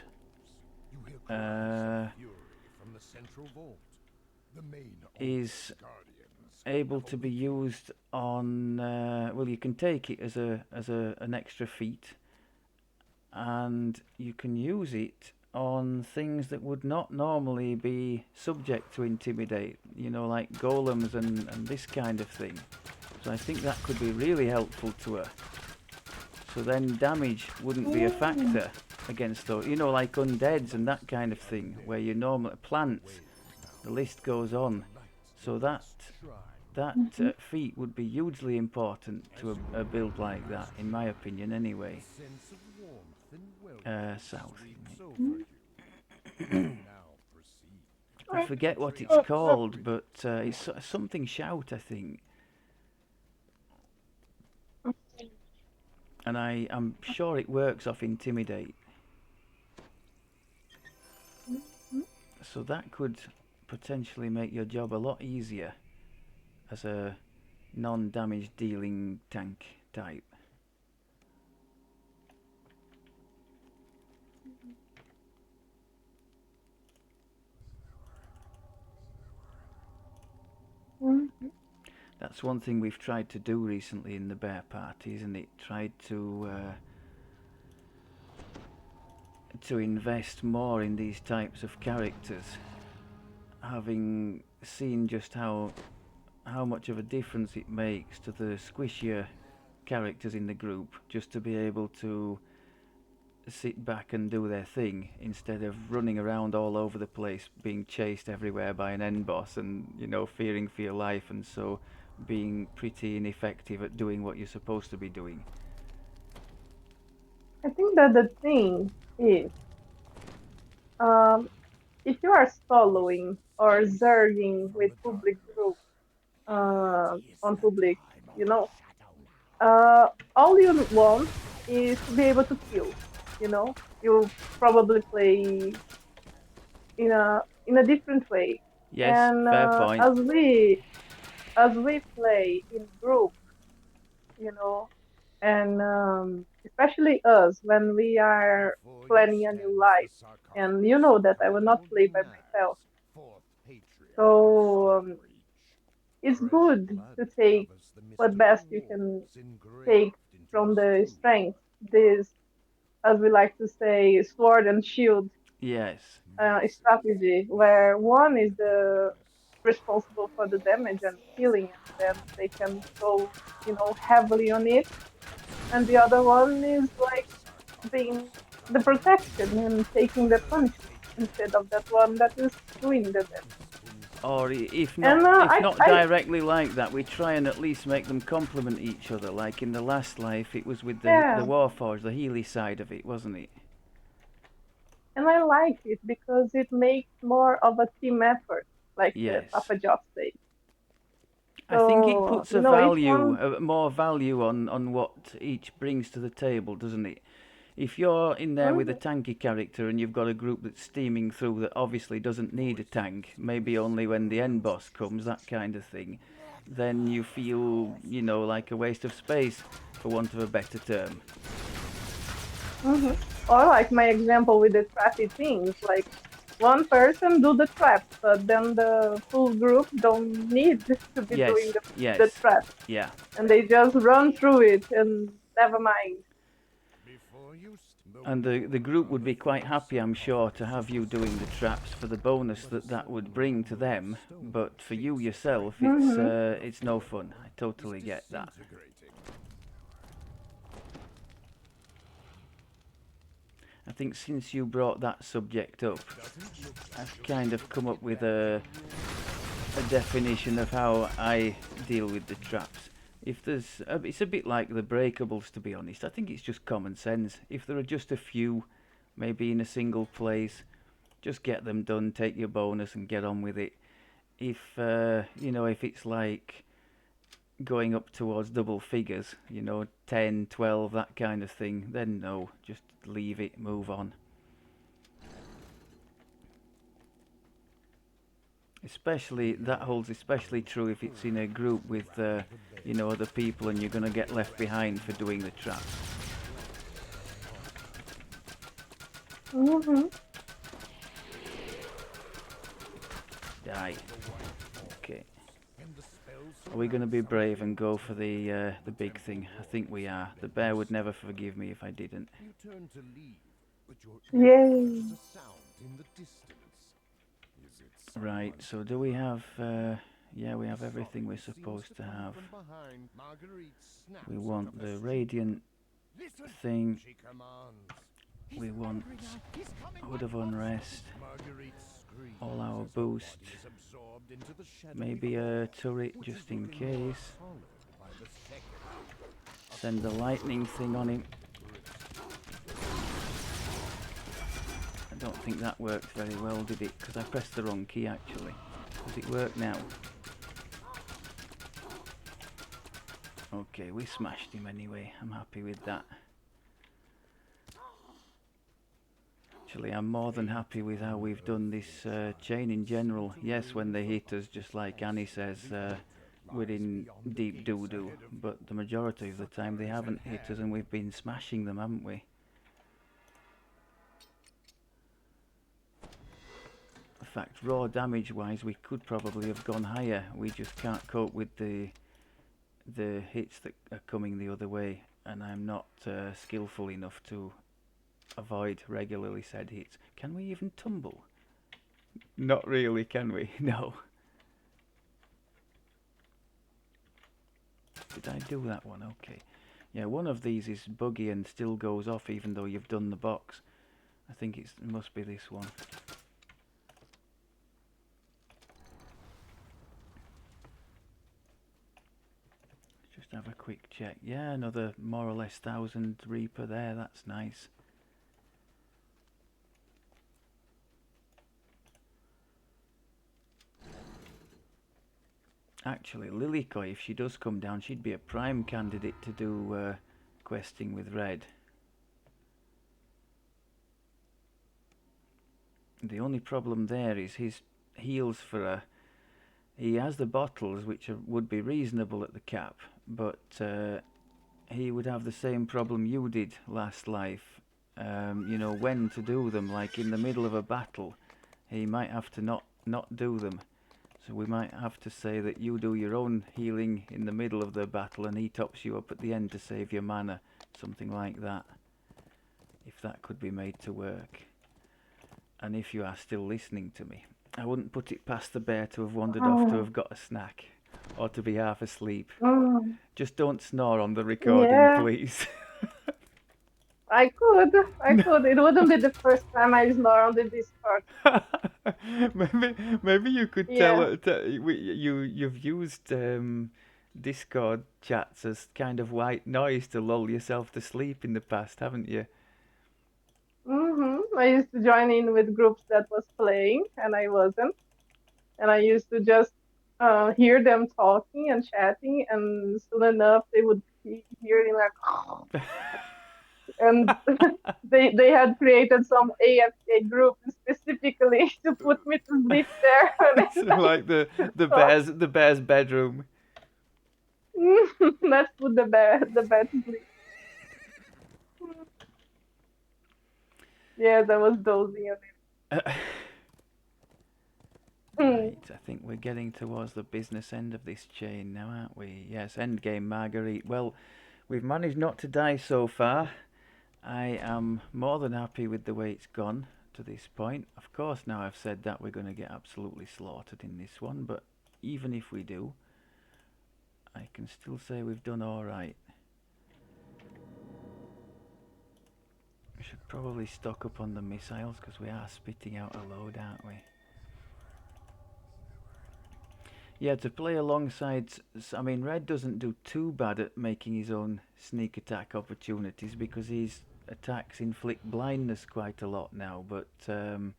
You hear cries of uh, fury from the central vault. The main is guardians able have to be used on. Well, you can take it as an extra feat, and you can use it on things that would not normally be subject to intimidate. You know, like golems and this kind of thing. So I think that could be really helpful to her. So then damage wouldn't be a Mm. factor against those. You know, like undeads and that kind of thing, where you normally plants. The list goes on. So That feat would be hugely important to a build like that, in my opinion, anyway. Sense of warmth and welcome South. sweeps over you. Now proceed. I forget what it's Oh, called, but it's something shout, I think. And I'm sure it works off intimidate. So that could potentially make your job a lot easier as a non-damage dealing tank type. That's one thing we've tried to do recently in the bear party, isn't it? Tried to invest more in these types of characters, having seen just how much of a difference it makes to the squishier characters in the group just to be able to sit back and do their thing instead of running around all over the place being chased everywhere by an end boss and, you know, fearing for your life, and so being pretty ineffective at doing what you're supposed to be doing. I think that the thing is, um, if you are soloing or zerging with public group on public, you know, all you want is to be able to kill. You know, you probably play in a different way, Yes, and fair point. as we play in group, you know, and especially us when we are Before you planning a new stands the life, and you know that I will not play proudly by myself, Naz's fourth patriarch so of Stormreach. it's Fresh good blood to take covers the what mystical best you can walls engraved take into from his the tomb. strength. This, as we like to say, sword and shield Yes. strategy, where one is the responsible for the damage and killing, and then they can go, heavily on it, and the other one is like being the protection and taking the punishment instead of that one that is doing the damage. Or if not, And if I, not I, directly like that, we try and at least make them complement each other. Like in the last life, it was with the yeah, Warforged, the Healy side of it, wasn't it? and I like it because it makes more of a team effort, like Yes. Papa Joff said. I think it So puts a each value, one. more value on what each brings to the table, doesn't it? If you're in there with a Mhm, tanky character and you've got a group that's steaming through that obviously doesn't need a tank, maybe only when the end boss comes, that kind of thing, then you feel, like a waste of space, for want of a better term. mhm. Or like my example with the trappy things, like one person do the traps, but then the full group don't need to be doing Yes, the yes, traps, yeah. and they just run through it and never mind. And the group would be quite happy, I'm sure, to have you doing the traps for the bonus that would bring to them. But for you yourself, Hmm. it's no fun. I totally get that. I think since you brought that subject up, I've kind of come up with a definition of how I deal with the traps. If it's a bit like the breakables, to be honest. I think it's just common sense. If there are just a few, maybe in a single place, just get them done, take your bonus, and get on with it. If it's like going up towards double figures, 10, 12, that kind of thing, then no, just leave it, move on. Especially, that holds especially true if it's in a group with, other people and you're going to get left behind for doing the traps. Hmm. Die. Okay. Are we going to be brave and go for the big thing? I think we are. The bear would never forgive me if I didn't. You turn to leave, but your ear Yay. catches a sound in the distance. Is it Right, someone so do we have... yeah, we have Softly everything we're seems supposed to come have. from behind. Marguerite snaps We out want of her the stupor. radiant Listen, thing. she commands. We want Hood of Unrest. Marguerite all our boost. Maybe a turret just in case. Send the lightning thing on him. I don't think that worked very well, did it? Because I pressed the wrong key actually. Does it work now? Okay, we smashed him anyway. I'm happy with that. Actually, I'm more than happy with how we've done this chain in general. Yes, when they hit us, just like Annie says, we're in deep doo-doo. But the majority of the time they haven't hit us and we've been smashing them, haven't we? In fact, raw damage-wise, we could probably have gone higher. We just can't cope with the hits that are coming the other way. And I'm not skillful enough to avoid regularly said hits. Can we even tumble? Not really, can we? No. Did I do that one? Okay. Yeah, one of these is buggy and still goes off even though you've done the box. I think it must be this one. Just have a quick check. Yeah, another more or less 1,000 Reaper there. That's nice. Actually, Lilikoi, if she does come down, she'd be a prime candidate to do questing with Red. The only problem there is his heals for her. He has the bottles, which would be reasonable at the cap, but he would have the same problem you did last life. You know, when to do them, like in the middle of a battle. He might have to not do them. So we might have to say that you do your own healing in the middle of the battle and he tops you up at the end to save your mana. Something like that. If that could be made to work. And if you are still listening to me, I wouldn't put it past the bear to have wandered off to have got a snack. Or to be half asleep. Just don't snore on the recording, Yeah. please. I could. It wouldn't be the first time I snore on the Discord. maybe you could Yeah. you've used Discord chats as kind of white noise to lull yourself to sleep in the past, haven't you? I used to join in with groups that was playing, and I wasn't. And I used to just hear them talking and chatting, and soon enough they would be hearing like, and they had created some AFK group specifically to put me to sleep there. It's like the bear's bedroom. Let's put the bed to sleep. Yes, I was dozing on it. Right, I think we're getting towards the business end of this chain now, aren't we? Yes, endgame Marguerite. Well, we've managed not to die so far. I am more than happy with the way it's gone to this point. Of course, now I've said that, we're going to get absolutely slaughtered in this one, but even if we do, I can still say we've done alright. We should probably stock up on the missiles because we are spitting out a load, aren't we? Yeah, to play alongside, I mean, Red doesn't do too bad at making his own sneak attack opportunities because his attacks inflict blindness quite a lot now, but to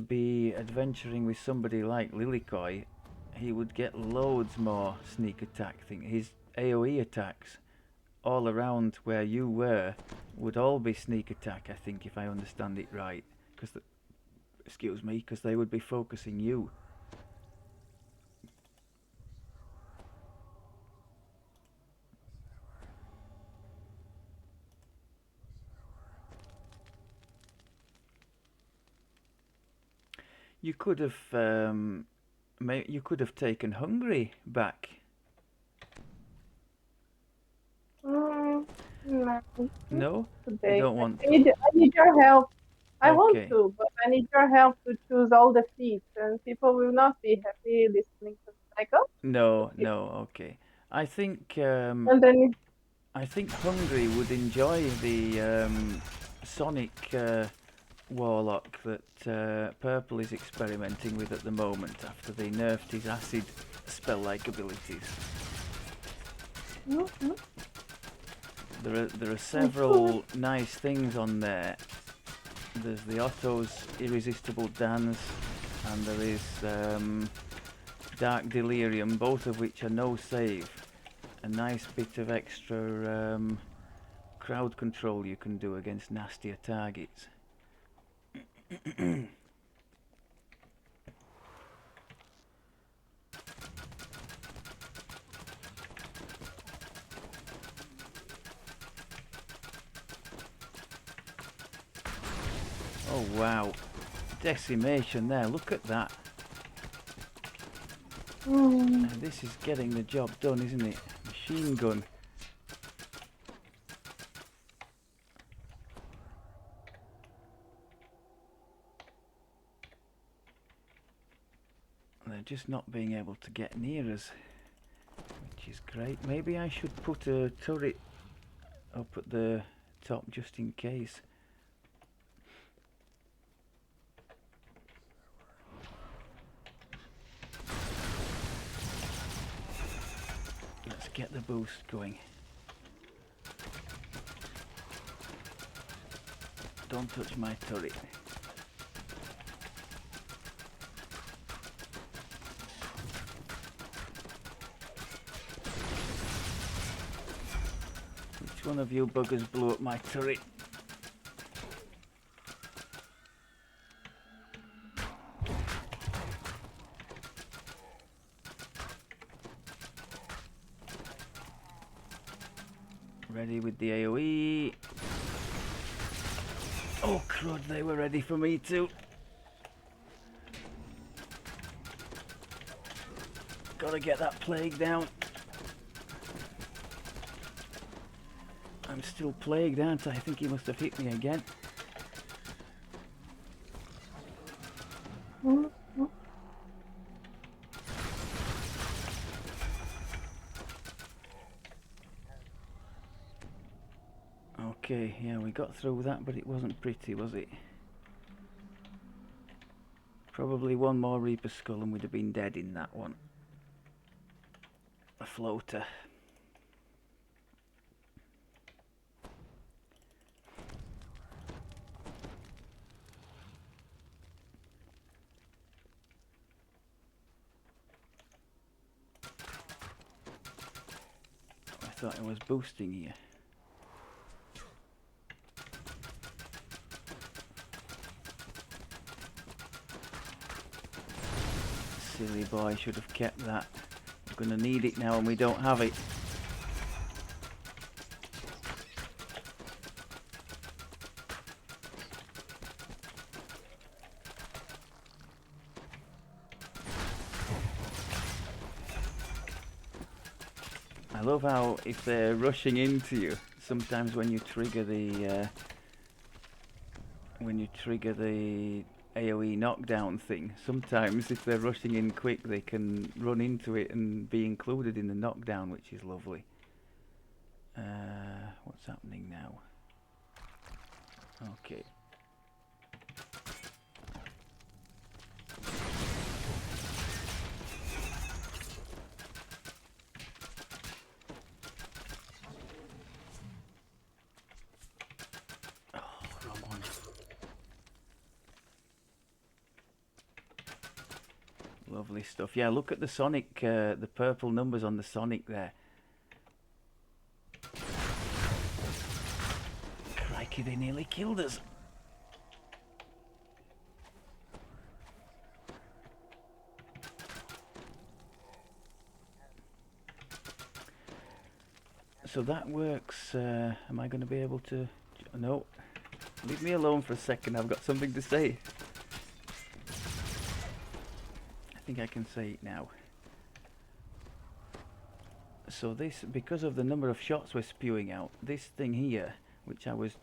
be adventuring with somebody like Lilikoi, he would get loads more sneak attack thing. His AoE attacks all around where you were would all be sneak attack, I think, if I understand it right. Excuse me, because they would be focusing you. You could have, you could have taken Hungary back. No, No, today. you don't want I to. need your help. I want Okay. to, but I need your help to choose all the feats, and people will not be happy listening to me. Like, oh, No, okay. I think and then I think Hungary would enjoy the Sonic warlock that Purple is experimenting with at the moment after they nerfed his acid spell-like abilities. Mm-hmm. There are several nice things on there. There's the Otto's Irresistible Dance, and there is Dark Delirium, both of which are no save. A nice bit of extra crowd control you can do against nastier targets. Oh wow, decimation there, look at that. This is getting the job done, isn't it? Machine gun. They're just not being able to get near us, which is great. Maybe I should put a turret up at the top just in case. Let's get the boost going. Don't touch my turret. Which one of you buggers blew up my turret? Ready with the AoE. Oh crud, they were ready for me too. Gotta get that plague down. I'm still plagued, aren't I? I think he must have hit me again. Okay, yeah, we got through that, but it wasn't pretty, was it? Probably one more Reaper Skull and we'd have been dead in that one. A floater. I thought it was boosting here. Silly boy, should have kept that. We're going to need it now and we don't have it. I love how if they're rushing into you, sometimes when you trigger the AoE knockdown thing, sometimes if they're rushing in quick they can run into it and be included in the knockdown, which is lovely. What's happening now? Okay. Lovely stuff. Yeah, look at the Sonic, the purple numbers on the Sonic there. Crikey, they nearly killed us. So that works. Am I going to be able to... No. Leave me alone for a second. I've got something to say. I think I can say it now. So this, because of the number of shots we're spewing out, this thing here, which I was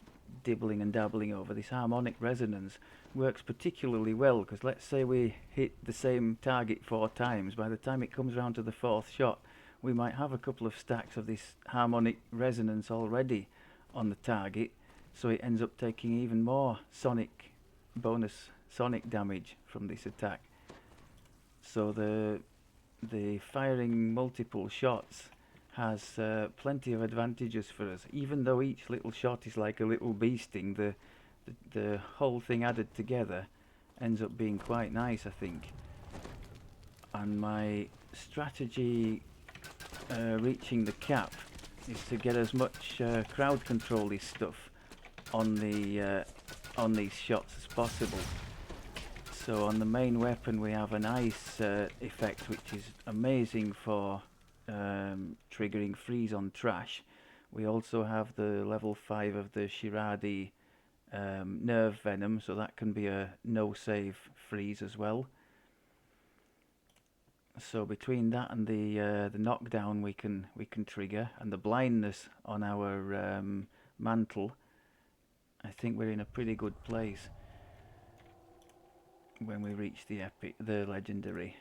dibbling and dabbling over, this harmonic resonance, works particularly well, because let's say we hit the same target 4 times. By the time it comes around to the 4th shot, we might have a couple of stacks of this harmonic resonance already on the target, so it ends up taking even more sonic bonus sonic damage from this attack. So the firing multiple shots has plenty of advantages for us. Even though each little shot is like a little bee sting, the whole thing added together ends up being quite nice, I think. And my strategy reaching the cap is to get as much crowd control-y stuff on these shots as possible. So on the main weapon we have an ice effect, which is amazing for triggering freeze on trash. We also have the level 5 of the Shiradi nerve venom, so that can be a no save freeze as well. So between that and the knockdown we can trigger, and the blindness on our mantle, I think we're in a pretty good place when we reach the legendary.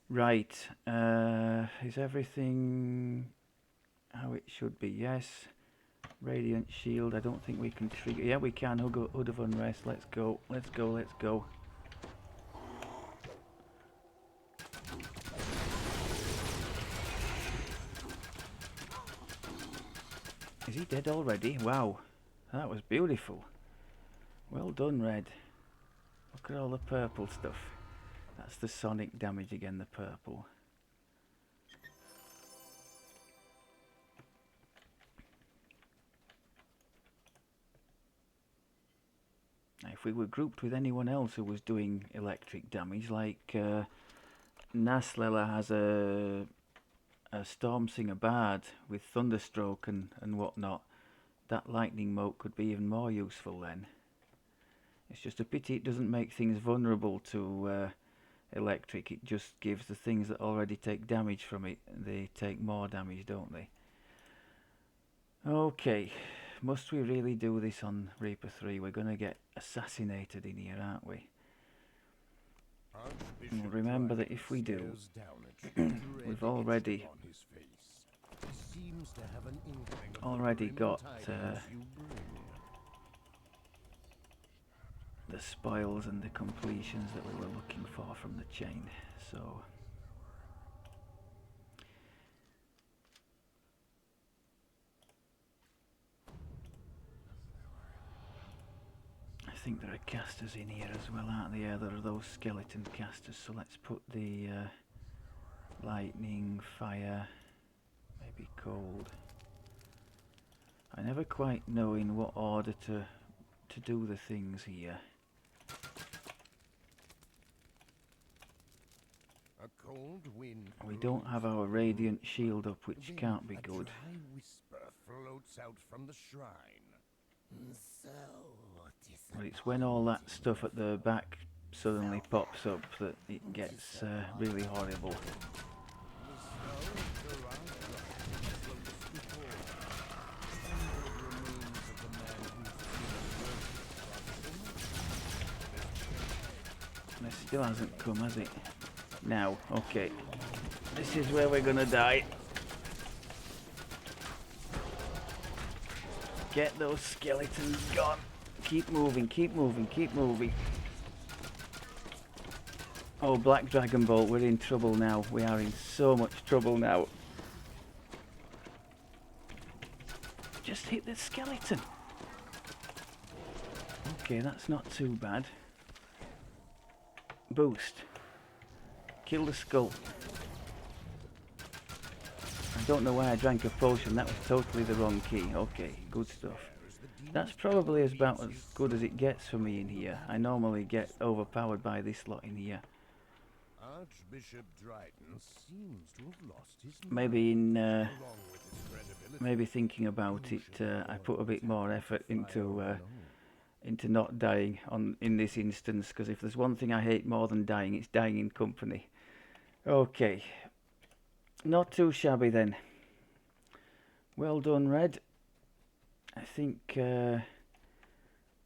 Right, is everything how it should be? Yes. Radiant shield, I don't think we can trigger. Yeah, we can. Hood of Unrest, let's go, let's go, let's go. Is he dead already? Wow, that was beautiful. Well done, Red. Look at all the purple stuff. That's the sonic damage again, the purple. Now, if we were grouped with anyone else who was doing electric damage, like Naslela has a Stormsinger Bard with Thunderstroke and whatnot, that lightning mote could be even more useful then. It's just a pity it doesn't make things vulnerable to electric. It just gives the things that already take damage from it, they take more damage, don't they? Okay, must we really do this on Reaper 3? We're going to get assassinated in here, aren't we? And remember that if we do, we've already got the spoils and the completions that we were looking for from the chain. So I think there are casters in here as well, aren't there? Yeah, there are those skeleton casters. So let's put the lightning, fire, maybe cold. I never quite know in what order to do the things here. A cold wind We don't have our radiant shield up, which can't be good. A dry whisper floats out from the shrine. But it's when all that stuff at the back suddenly pops up that it gets really horrible. And it still hasn't come, has it? Now, okay. This is where we're gonna die. Get those skeletons gone. Keep moving, keep moving, keep moving. Oh, Black Dragon Bolt, we're in trouble now. We are in so much trouble now. Just hit the skeleton. Okay, that's not too bad. Boost. Kill the skull. I don't know why I drank a potion. That was totally the wrong key. Okay, good stuff. That's probably about as good as it gets for me in here. I normally get overpowered by this lot in here. Archbishop Dryden seems to have lost his Maybe maybe thinking about it, I put a bit more effort into not dying in this instance, because if there's one thing I hate more than dying, it's dying in company. Okay, not too shabby then. Well done, Red. I think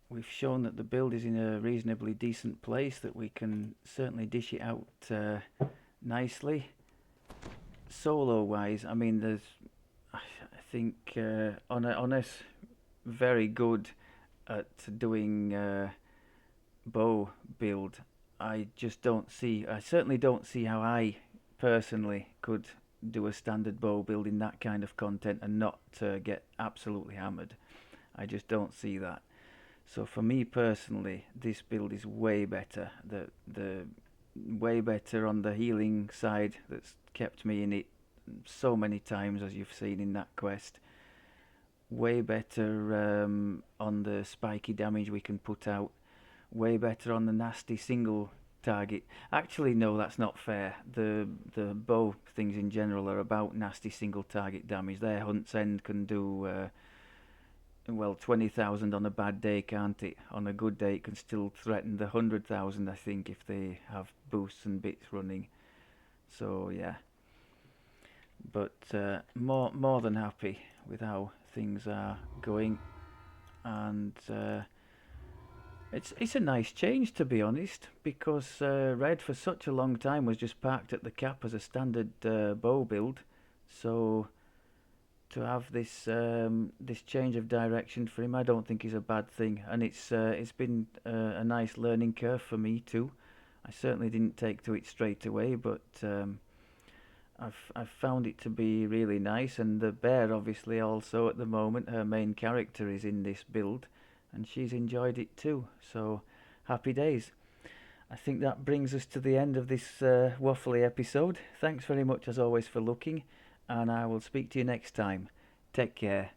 we've shown that the build is in a reasonably decent place, that we can certainly dish it out nicely. Solo wise, I mean, there's, I think, on a very good at doing bow build. I just don't see. I certainly don't see how I personally could do a standard bow build in that kind of content and not get absolutely hammered. I just don't see that. So for me personally, this build is way better. The way better on the healing side. That's kept me in it so many times, as you've seen in that quest. Way better on the spiky damage we can put out. Way better on the nasty single target. Actually, no, that's not fair. The bow things in general are about nasty single target damage. Their hunt's end can do well 20,000 on a bad day, can't it? On a good day, it can still threaten the 100,000. I think if they have boosts and bits running. So yeah, but more than happy with how things are going, and it's a nice change, to be honest, because Red for such a long time was just parked at the cap as a standard bow build. So to have this change of direction for him, I don't think is a bad thing, and it's been a nice learning curve for me too. I certainly didn't take to it straight away, but I've found it to be really nice, and the bear obviously also at the moment, her main character is in this build, and she's enjoyed it too. So happy days. I think that brings us to the end of this waffly episode. Thanks very much as always for looking, and I will speak to you next time. Take care.